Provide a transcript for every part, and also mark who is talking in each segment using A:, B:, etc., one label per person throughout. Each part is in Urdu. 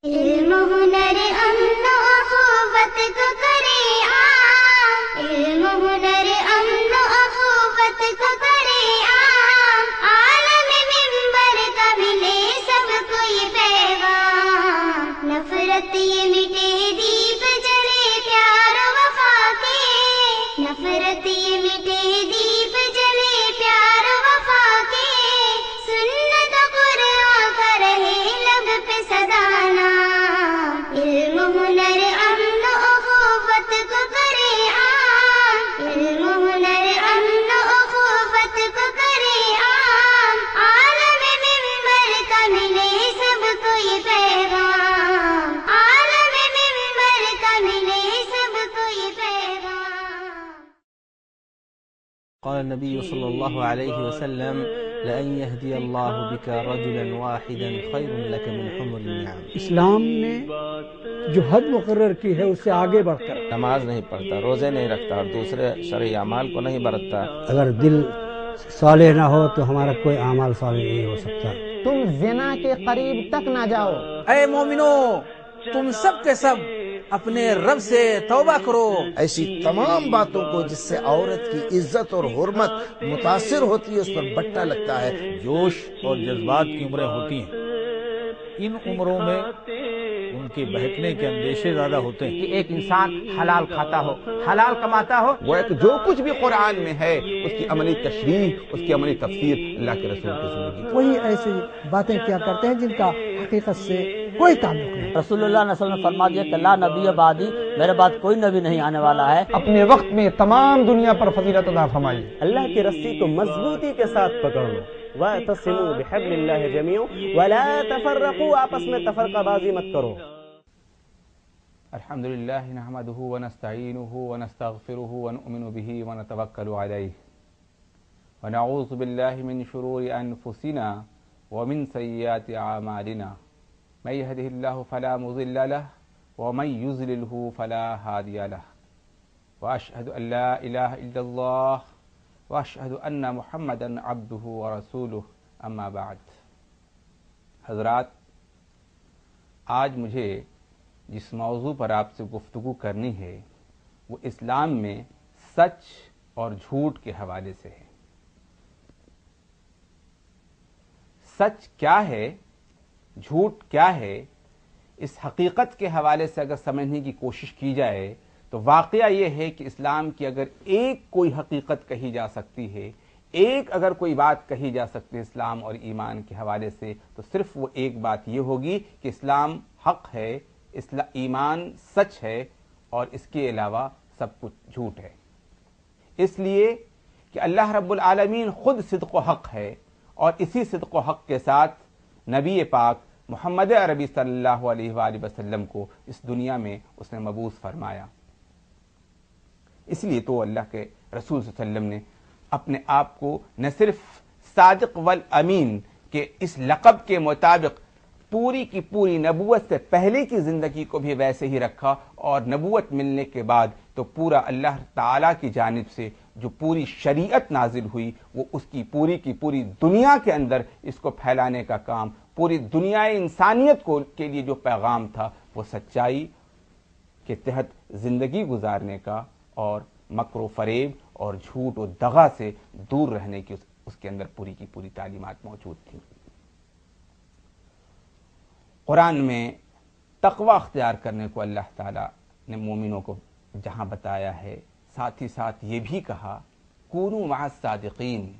A: علم ہنر امن و اخوت کو کرے عام، علم ہنر امن و اخوت کو کرے عام، عالم منبر کا ملے سب کو یہ پیغام، نفرت یہ مٹے دیپ جلے پیار و وفا کے، نفرت یہ مٹے دیپ جلے پیار و وفا کے، سنت قرآن کا رہے لب پہ سدانا، علم ہنر امن و اخوت کو کرے عام، علم ہنر امن و اخوت کو کرے عام، عالم منبر کا ملے سب کو یہ پیغام، عالم منبر کا ملے سب کو یہ پیغام۔
B: قال النبي صلى الله عليه وسلم لأن يهدي الله بك رجلا واحدا خير لك من حمر النعم۔
C: اسلام نے جو حد مقرر کی ہے اس سے آگے بڑھ کر
D: نماز نہیں پڑھتا، روزے نہیں رکھتا اور دوسرے شرعی اعمال کو نہیں برتتا،
C: اگر دل صالح نہ ہو تو ہمارا کوئی اعمال صالح نہیں ہو سکتا۔
E: تم زنا کے قریب تک نہ جاؤ۔
B: اے مومنو، تم سب کے سب اپنے رب سے توبہ کرو۔
F: ایسی تمام باتوں کو جس سے عورت کی عزت اور حرمت متاثر ہوتی ہے اس پر بٹا لگتا ہے۔
G: جوش اور جذبات کی عمریں ہوتی ہیں، ان عمروں میں ان کے بہکنے کے اندیشے زیادہ ہوتے ہیں۔
E: کہ ایک انسان حلال کھاتا ہو، حلال کماتا ہو۔
D: وہ ایک جو کچھ بھی قرآن میں ہے اس کی عملی تشریح، اس کی عملی تفسیر اللہ کے رسول کی زندگی۔
C: وہی ایسی باتیں کیا کرتے ہیں جن کا حقیقت سے کوئی تعلق نہیں۔
H: رسول اللہ صلی اللہ علیہ وسلم نے فرما دیا کہ لا نبی بعدی، میرے بعد کوئی نبی نہیں آنے والا ہے۔
E: اپنے وقت میں تمام دنیا پر فضیلت عطا فرمائی۔
I: اللہ کی رسی کو مضبوطی کے ساتھ پکڑ لو، وَاعْتَصِمُوا بِحَبْلِ اللَّهِ جَمِيعًا وَلَا تَفَرَّقُوا، آپس میں تفرقہ بازی مت کرو۔
D: الحمدللہ نحمدہ ونستعینہ ونستغفرہ ونؤمن بہ ونتوکل علیہ ونعوذ باللہ من شرور انفسنا ومن سیئات اعمالنا، من یہدہ اللہ فلا مضل لہ ومن یضللہ فلا ہادی لہ، واشہد ان لا الہ الا اللہ واشہد ان محمدا عبدہ ورسولہ، اما بعد۔ حضرات، آج مجھے جس موضوع پر آپ سے گفتگو کرنی ہے وہ اسلام میں سچ اور جھوٹ کے حوالے سے ہے۔ سچ کیا ہے، جھوٹ کیا ہے، اس حقیقت کے حوالے سے اگر سمجھنے کی کوشش کی جائے تو واقعہ یہ ہے کہ اسلام کی اگر ایک کوئی حقیقت کہی جا سکتی ہے، ایک اگر کوئی بات کہی جا سکتی ہے اسلام اور ایمان کے حوالے سے، تو صرف وہ ایک بات یہ ہوگی کہ اسلام حق ہے، ایمان سچ ہے اور اس کے علاوہ سب کچھ جھوٹ ہے۔ اس لیے کہ اللہ رب العالمین خود صدق و حق ہے، اور اسی صدق و حق کے ساتھ نبی پاک محمد عربی صلی اللہ علیہ وآلہ وسلم کو اس دنیا میں اس نے مبعوث فرمایا۔ اس لیے تو اللہ کے رسول صلی اللہ علیہ وسلم نے اپنے آپ کو نہ صرف صادق والامین کے اس لقب کے مطابق پوری کی پوری نبوت سے پہلے کی زندگی کو بھی ویسے ہی رکھا، اور نبوت ملنے کے بعد تو پورا اللہ تعالیٰ کی جانب سے جو پوری شریعت نازل ہوئی وہ اس کی پوری دنیا کے اندر اس کو پھیلانے کا کام، پوری دنیا انسانیت کو کے لیے جو پیغام تھا وہ سچائی کے تحت زندگی گزارنے کا، اور مکر و فریب اور جھوٹ و دغا سے دور رہنے کی اس کے اندر پوری کی پوری تعلیمات موجود تھیں۔ قرآن میں تقوی اختیار کرنے کو اللہ تعالیٰ نے مومنوں کو جہاں بتایا ہے، ساتھ ہی ساتھ یہ بھی کہا کونوا مع الصادقین،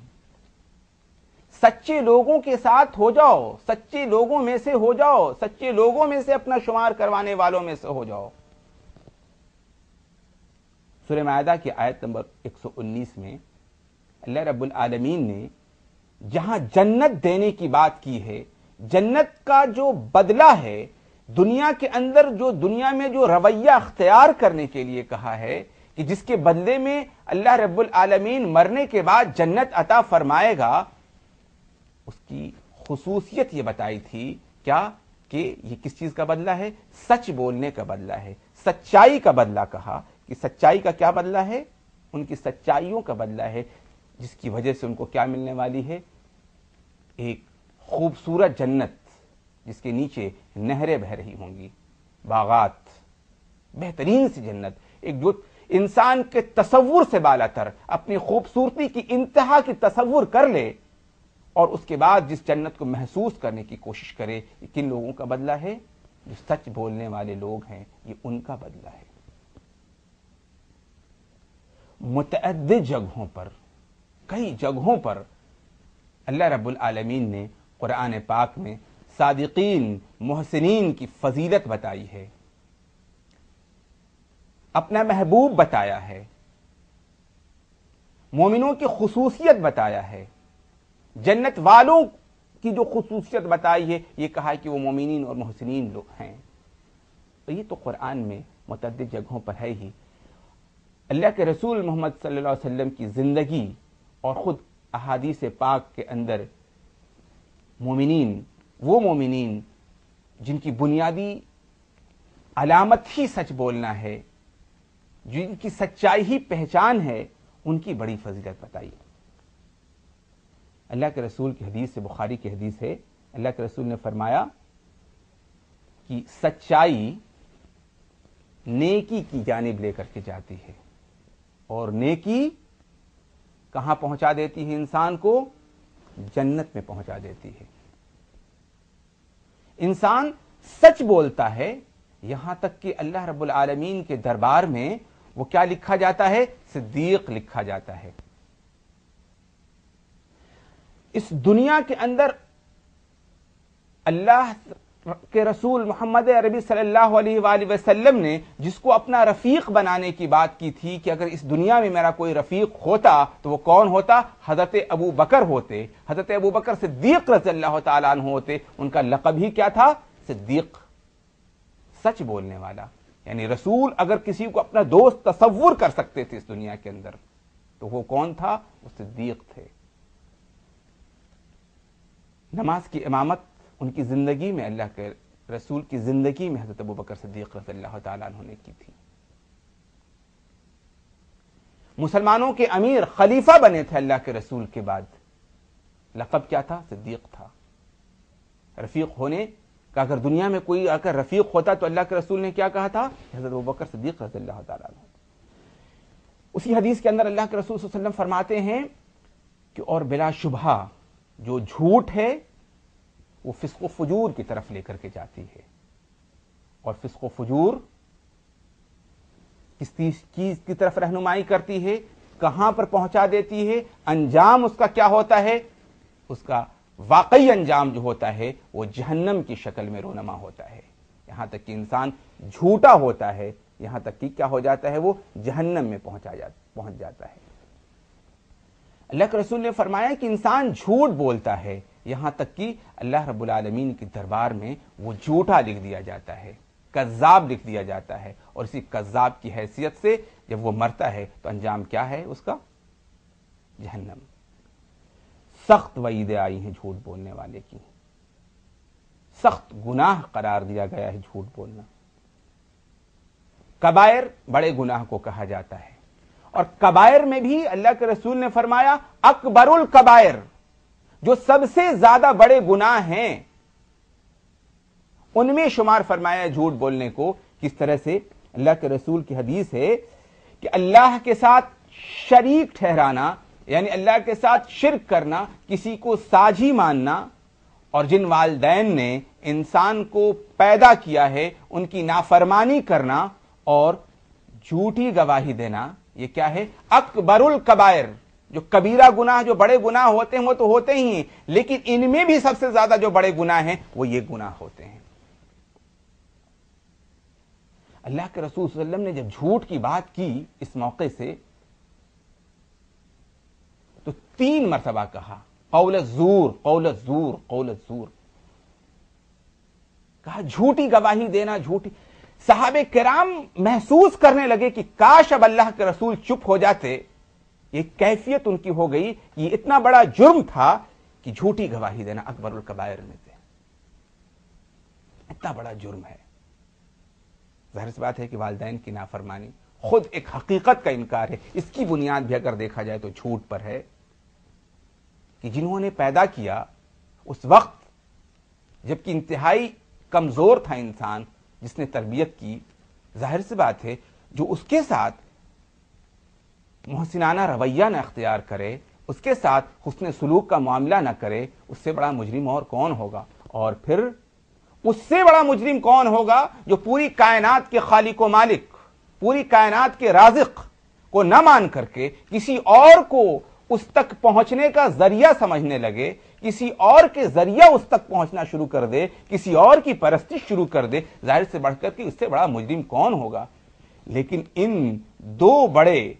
D: سچے لوگوں کے ساتھ ہو جاؤ، سچے لوگوں میں سے ہو جاؤ، سچے لوگوں میں سے اپنا شمار کروانے والوں میں سے ہو جاؤ۔ سورہ مائدہ کی آیت نمبر 119 میں اللہ رب العالمین نے جہاں جنت دینے کی بات کی ہے، جنت کا جو بدلہ ہے، دنیا کے اندر جو دنیا میں جو رویہ اختیار کرنے کے لیے کہا ہے کہ جس کے بدلے میں اللہ رب العالمین مرنے کے بعد جنت عطا فرمائے گا، اس کی خصوصیت یہ بتائی تھی کیا کہ یہ کس چیز کا بدلہ ہے؟ سچ بولنے کا بدلہ ہے، سچائی کا بدلہ کہا کہ سچائی کا کیا بدلہ ہے؟ ان کی سچائیوں کا بدلہ ہے، جس کی وجہ سے ان کو کیا ملنے والی ہے؟ ایک خوبصورت جنت، جس کے نیچے نہریں بہ رہی ہوں گی، باغات، بہترین سی جنت، ایک جو انسان کے تصور سے بالا تر، اپنی خوبصورتی کی انتہا کی تصور کر لے اور اس کے بعد جس جنت کو محسوس کرنے کی کوشش کرے، یہ کن لوگوں کا بدلہ ہے؟ جو سچ بولنے والے لوگ ہیں، یہ ان کا بدلہ ہے۔ متعدد جگہوں پر، کئی جگہوں پر اللہ رب العالمین نے قرآن پاک میں صادقین، محسنین کی فضیلت بتائی ہے، اپنا محبوب بتایا ہے، مومنوں کی خصوصیت بتایا ہے، جنت والوں کی جو خصوصیت بتائی ہے یہ کہا کہ وہ مومنین اور محسنین لوگ ہیں۔ تو یہ تو قرآن میں متعدد جگہوں پر ہے ہی۔ اللہ کے رسول محمد صلی اللہ علیہ وسلم کی زندگی اور خود احادیث پاک کے اندر مومنین، وہ مومنین جن کی بنیادی علامت ہی سچ بولنا ہے، جن کی سچائی ہی پہچان ہے، ان کی بڑی فضیلت بتائی۔ اللہ کے رسول کی حدیث سے، بخاری کی حدیث ہے، اللہ کے رسول نے فرمایا کہ سچائی نیکی کی جانب لے کر کے جاتی ہے، اور نیکی کہاں پہنچا دیتی ہے انسان کو؟ جنت میں پہنچا دیتی ہے۔ انسان سچ بولتا ہے، یہاں تک کہ اللہ رب العالمین کے دربار میں وہ کیا لکھا جاتا ہے؟ صدیق لکھا جاتا ہے۔ اس دنیا کے اندر اللہ کے رسول محمد عربی صلی اللہ علیہ وآلہ وسلم نے جس کو اپنا رفیق بنانے کی بات کی تھی کہ اگر اس دنیا میں میرا کوئی رفیق ہوتا تو وہ کون ہوتا؟ حضرت ابو بکر ہوتے، حضرت ابو بکر صدیق رضی اللہ تعالیٰ عنہ ہوتے۔ ان کا لقب ہی کیا تھا؟ صدیق، سچ بولنے والا۔ یعنی رسول اگر کسی کو اپنا دوست تصور کر سکتے تھے اس دنیا کے اندر تو وہ کون تھا؟ وہ صدیق تھے۔ نماز کی امامت ان کی زندگی میں، اللہ کے رسول کی زندگی میں حضرت ابو بکر صدیق رضی اللہ تعالیٰ عنہ نے کی تھی۔ مسلمانوں کے امیر، خلیفہ بنے تھے اللہ کے رسول کے بعد، لقب کیا تھا؟ صدیق تھا۔ رفیق ہونے کہ اگر دنیا میں کوئی اگر رفیق ہوتا تو اللہ کے رسول نے کیا کہا تھا؟ حضرت ابوبکر صدیق رضی اللہ تعالیٰ عنہ۔ اسی حدیث کے اندر اللہ کے رسول صلی اللہ علیہ وسلم فرماتے ہیں کہ اور بلا شبہ جو جھوٹ ہے وہ فسق و فجور کی طرف لے کر کے جاتی ہے، اور فسق و فجور کس چیز کی طرف رہنمائی کرتی ہے؟ کہاں پر پہنچا دیتی ہے؟ انجام اس کا کیا ہوتا ہے؟ اس کا واقعی انجام جو ہوتا ہے وہ جہنم کی شکل میں رونما ہوتا ہے۔ یہاں تک کہ انسان جھوٹا ہوتا ہے، یہاں تک کہ کیا ہو جاتا ہے؟ وہ جہنم میں پہنچ جاتا ہے۔ اللہ کے رسول نے فرمایا کہ انسان جھوٹ بولتا ہے، یہاں تک کہ اللہ رب العالمین کے دربار میں وہ جھوٹا لکھ دیا جاتا ہے، کذاب لکھ دیا جاتا ہے، اور اسی کذاب کی حیثیت سے جب وہ مرتا ہے تو انجام کیا ہے اس کا؟ جہنم۔ سخت وعیدیں آئی ہیں جھوٹ بولنے والے کی، سخت گناہ قرار دیا گیا ہے جھوٹ بولنا۔ کبائر بڑے گناہ کو کہا جاتا ہے، اور کبائر میں بھی اللہ کے رسول نے فرمایا اکبر الکبائر، جو سب سے زیادہ بڑے گناہ ہیں ان میں شمار فرمایا جھوٹ بولنے کو۔ کس طرح سے؟ اللہ کے رسول کی حدیث ہے کہ اللہ کے ساتھ شریک ٹھہرانا، یعنی اللہ کے ساتھ شرک کرنا، کسی کو ساجی ماننا، اور جن والدین نے انسان کو پیدا کیا ہے ان کی نافرمانی کرنا اور جھوٹی گواہی دینا، یہ کیا ہے؟ اکبر الکبائر۔ جو کبیرہ گناہ، جو بڑے گناہ ہوتے ہیں وہ تو ہوتے ہی ہیں، لیکن ان میں بھی سب سے زیادہ جو بڑے گناہ ہیں وہ یہ گناہ ہوتے ہیں۔ اللہ کے رسول صلی اللہ علیہ وسلم نے جب جھوٹ کی بات کی اس موقع سے تو 3 مرتبہ کہا قول الزور، قول الزور، قول الزور، کہا جھوٹی گواہی دینا، جھوٹی۔ صحابہ کرام محسوس کرنے لگے کہ کاش اب اللہ کے رسول چپ ہو جاتے۔ یہ کیفیت ان کی ہو گئی، یہ اتنا بڑا جرم تھا کہ جھوٹی گواہی دینا اکبر الکبائر میں سے اتنا بڑا جرم ہے۔ ظاہر سی بات ہے کہ والدین کی نافرمانی خود ایک حقیقت کا انکار ہے، اس کی بنیاد بھی اگر دیکھا جائے تو جھوٹ پر ہے کہ جنہوں نے پیدا کیا اس وقت جبکہ انتہائی کمزور تھا انسان جس نے تربیت کی، ظاہر سی بات ہے جو اس کے ساتھ محسنانہ رویہ نہ اختیار کرے، اس کے ساتھ حسن سلوک کا معاملہ نہ کرے، اس سے بڑا مجرم اور کون ہوگا؟ اور پھر اس سے بڑا مجرم کون ہوگا جو پوری کائنات کے خالق و مالک، پوری کائنات کے رازق کو نہ مان کر کے کسی اور کو اس تک پہنچنے کا ذریعہ سمجھنے لگے، کسی اور کے ذریعہ اس تک پہنچنا شروع کر دے، کسی اور کی پرستش شروع کر دے، ظاہر سے بڑھ کر کے اس سے بڑا مجرم کون ہوگا؟ لیکن ان دو بڑے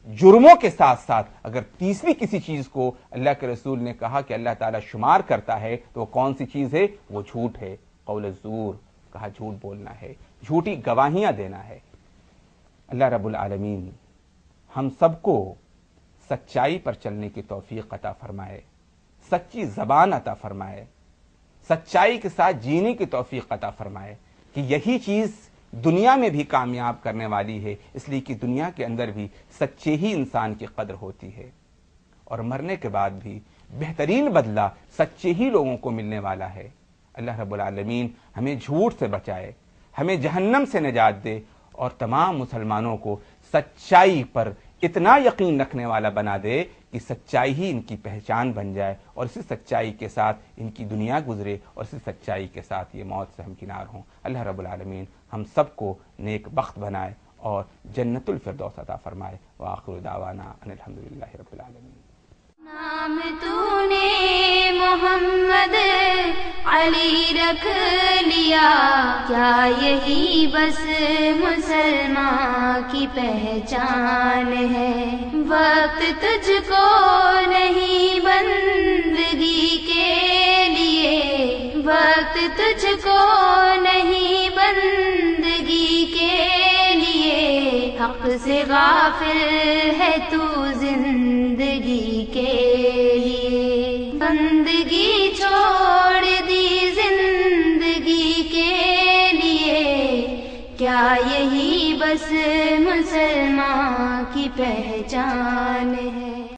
D: جرموں کے ساتھ ساتھ اگر تیسری کسی چیز کو اللہ کے رسول نے کہا کہ اللہ تعالیٰ شمار کرتا ہے تو وہ کون سی چیز ہے؟ وہ جھوٹ ہے، قول الزور، کہا جھوٹ بولنا ہے، جھوٹی گواہیاں دینا ہے۔ اللہ رب العالمین ہم سب کو سچائی پر چلنے کی توفیق عطا فرمائے، سچی زبان عطا فرمائے، سچائی کے ساتھ جینے کی توفیق عطا فرمائے، کہ یہی چیز دنیا میں بھی کامیاب کرنے والی ہے، اس لیے کہ دنیا کے اندر بھی سچے ہی انسان کی قدر ہوتی ہے، اور مرنے کے بعد بھی بہترین بدلہ سچے ہی لوگوں کو ملنے والا ہے۔ اللہ رب العالمین ہمیں جھوٹ سے بچائے، ہمیں جہنم سے نجات دے، اور تمام مسلمانوں کو سچائی پر اتنا یقین رکھنے والا بنا دے کہ سچائی ہی ان کی پہچان بن جائے، اور اسی سچائی کے ساتھ ان کی دنیا گزرے، اور اسی سچائی کے ساتھ یہ موت سے ہمکنار ہوں۔ اللہ رب العالمین ہم سب کو نیک بخت بنائے اور جنت الفردوس عطا فرمائے۔ وآخر دعوانا ان الحمدللہ رب العالمین۔
A: نام تو نے محمد علی رکھ لیا، کیا یہی بس مسلمان کی پہچان ہے؟ وقت تجھ کو نہیں بندگی کے لیے، وقت تجھ کو نہیں بندگی کے لیے، حق سے غافل ہے تو زندگی کے لیے، بندگی چھوڑ دی زندگی کے لیے، کیا یہی بس مسلمان کی پہچان ہے؟